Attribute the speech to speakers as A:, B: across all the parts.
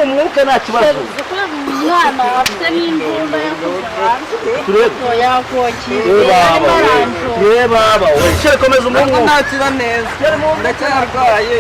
A: umwuka nta kibazo
B: umwana afite n'imbunda yakuze yakokiye
A: baba we shere komeza umwuka
C: nta kiba neza ndacyarwaye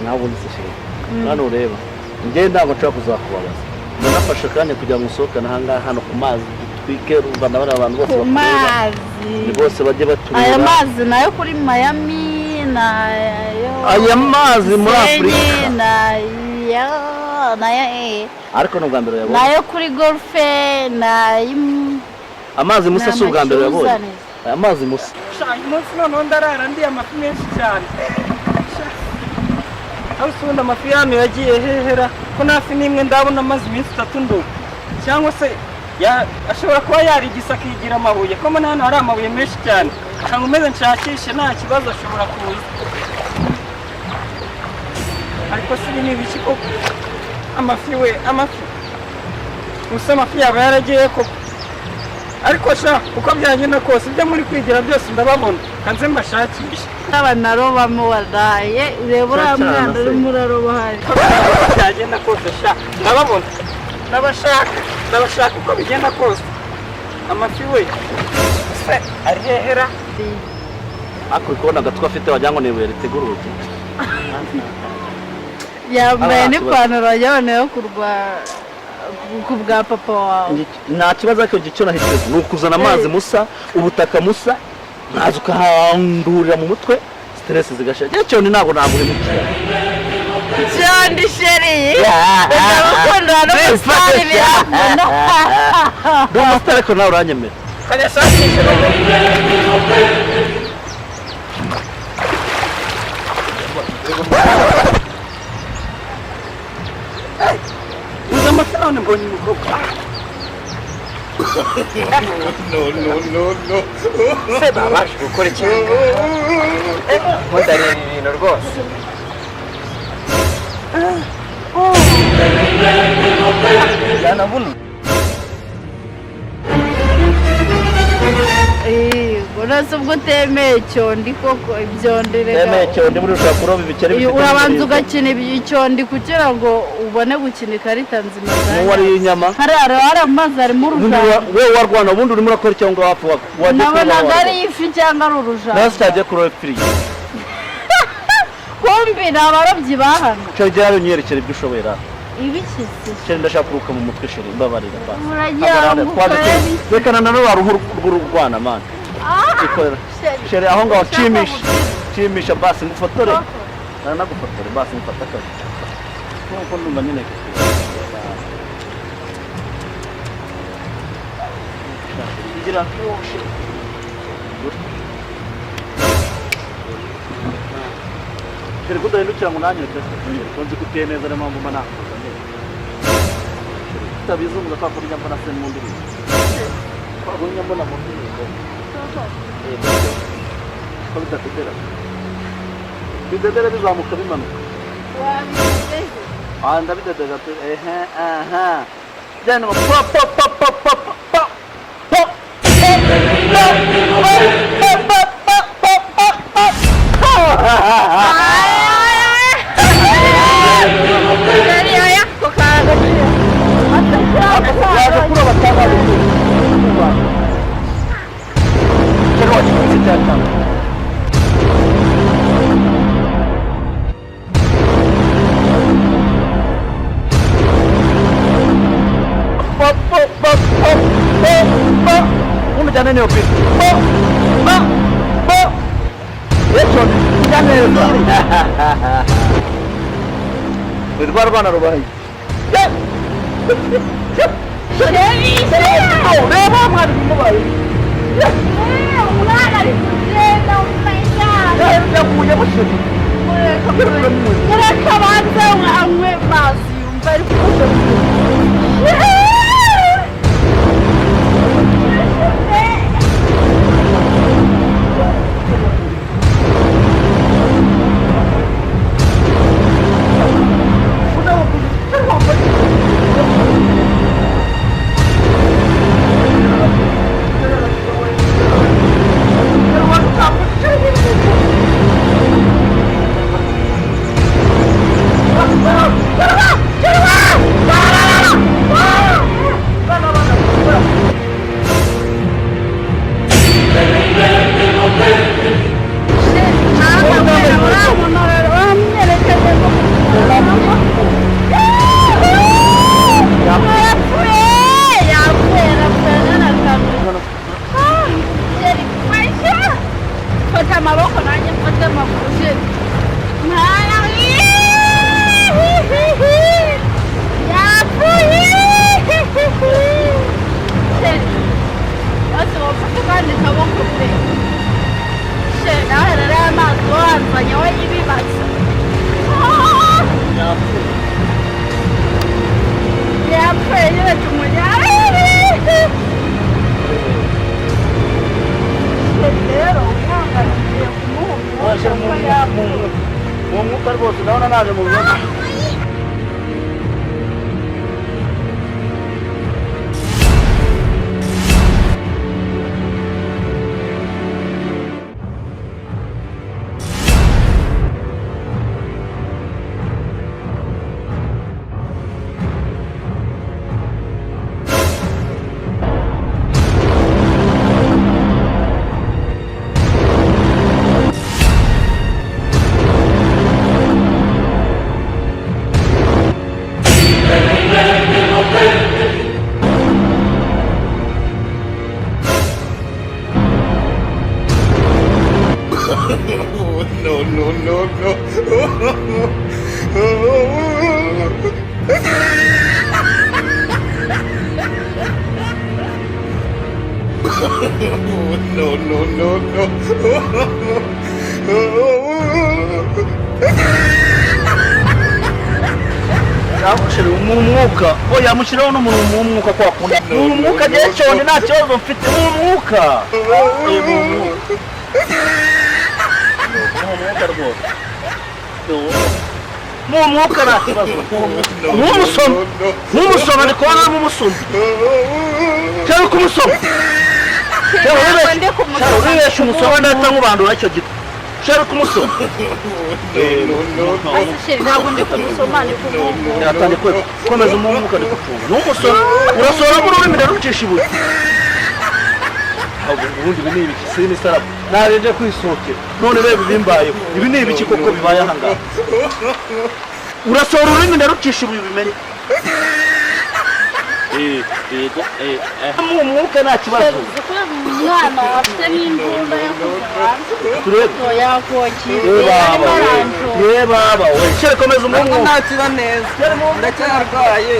A: ntabwo ndishyira hano ureba njye ntabwo nshobora kuzakubabaza nafashe kandi kugira ngo usohokane ahangaha hano ku mazi twike urumva n'abari abantu bose
B: mazi
A: bose bajye batureba
B: aya mazi nayo kuri Miami nayo
A: aya mazi muri Afurika
B: nayo
A: ariko no bwambere yabonye
B: nayo kuri golfe nayo
A: amazi musa si ubwambere yabonye aya mazi musa
C: umunsi noneho ndarara ndiye amafi menshi cyane aho usunda amafi hano yagiye hehera ko nafi nimwe ndabona amazi iminsi 3 ndo cyangwa se ashobora kuba yarigisa akigira amabuye ko mbona hano hari amabuye menshi cyane cyangwa umeze nshakishe nta kibazo ashobora kuza ariko si ni ibiki ko amafi we amafi gusa amafi yaba yaragiye ko ariko sha uko byagenda kose ibyo muri kwigira byose ndababona kanze mbashakisha
B: abanaroba mu wadaye ureba uriya mwana uri muraroba hari
C: byagenda kose sha ndababona ndabashaka uko bigenda kose amafi we se ari hehera
A: ako kubona agatwa afite wagira ngo nibuye riteguruke
B: yambaye n'ipantaro yaboneyeho ku bwa papa wawe
A: nta kibazo ariko icyo nahiteze ni ukuzana amazi musa ubutaka musa nkaza ukahandurira mu mutwe stress zigashira cyo ntabwo namuremukira
B: John Sheri ndakunda no gusarira
A: do mustare ko nawe uranyemera
C: kanya shakisha uza amafaranga mbonye umukobwa no se babashe gukora ikintu nkundareba ibintu rwose yanabona
B: urasa ubwo utemeye cyondi koko ibyondi reka
A: temeye cyondi buri ushaka kuroba ibikeri bifite
B: urabanza ugakina icyondi kugira ngo ubone gukina ikarita nzima
A: n'uwo ari inyama
B: hari amazi arimo urujana
A: wewe warwana ubundi urimo urakora cyangwa wapfa
B: nabonaga ari ifi cyangwa ari urujana
A: nasi cyagiye kuroba firiye
B: kumbi ni abarobyi bahano
A: cyo ryari unyerekera ibyo ushoboye rero
B: ibikisi
A: sheri ndashaka kuruka mu mutwe sheri mbabarira basi
B: urajya
A: rekana na rwa ruhu rw'urwana man ikorera sheri aho ngaho chimisha basi ngufotore nagufotore basi ngufata akazi nuko ndumva nyine igira sheri kudahindukira ngo nanyure konzi kuteye neza niyo mpamvu mba nakoza utabizunguza kwa kuri nyambona se mu ndirimbo kwa kuri nyambona mu ndirimbo ko bitatera bidedera bizamuka bimanuka ndabidedera jyana pop tujyane niyo pisi Echoni tujyane witwa rwana rubaye reba mwana bimubaye
B: umwana ari kugenda umenya
A: yaguye mushiki
B: reka banze anywe mazi yumva ari kuza amaboko nanjye mfate amaguru yapfuye yose wafata kandi kaboko pe nawe rero amazi wanzanye we ibibazo yapfuye nyine tumujyane rero umwanganiye kumuha
A: mu mwuka rwose ndabona naje mu bibazo yamushira mu mwuka oya yamushiraho n'umuntu mu mwuka kwa kundi mu mwuka je cyone nta kibazo mfite mu mwuka mu mwuka nta kibazo nk'umusoma ndi kubona nk'umusoma cyangwa kumusoma uribesha umusoma ndahita nkubandura icyo giti ushaka kumusoma
B: ntabwo ndi kumusoma ni kumwumva
A: yatangiye komeza umwuka ndi kucunga n'umusoma urasohora mu rurimi ndarucisha ibuye ubundi ibi ni ibiki si n'isarabu narenje kwisohokera none reba ibimbayeho ibi ni ibiki koko bibaye aha ngaha urasohora ururimi ndarucisha ibuye ubimenye mu mwuka nta kibazo
B: umwana afite n'imbunda
A: turebe
B: yakokiriye arimo aranjora
A: ye baba we shere komeza umwuka
C: ntakira neza ndacyarwaye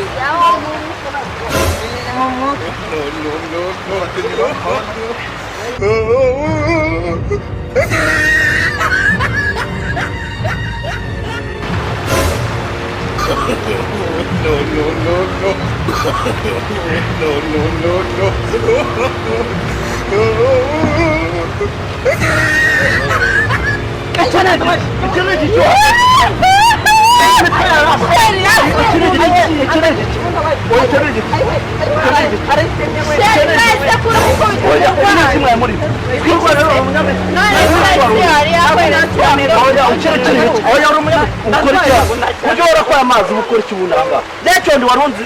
C: amazi ukora ikibunanga rero ndi warunzi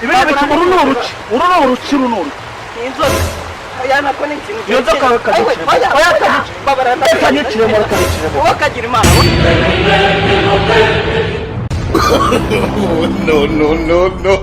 C: ibindi bitu uru ni uruki oya nako ni ikintu iyo nzoka kanyiciremo uwo kagira imana no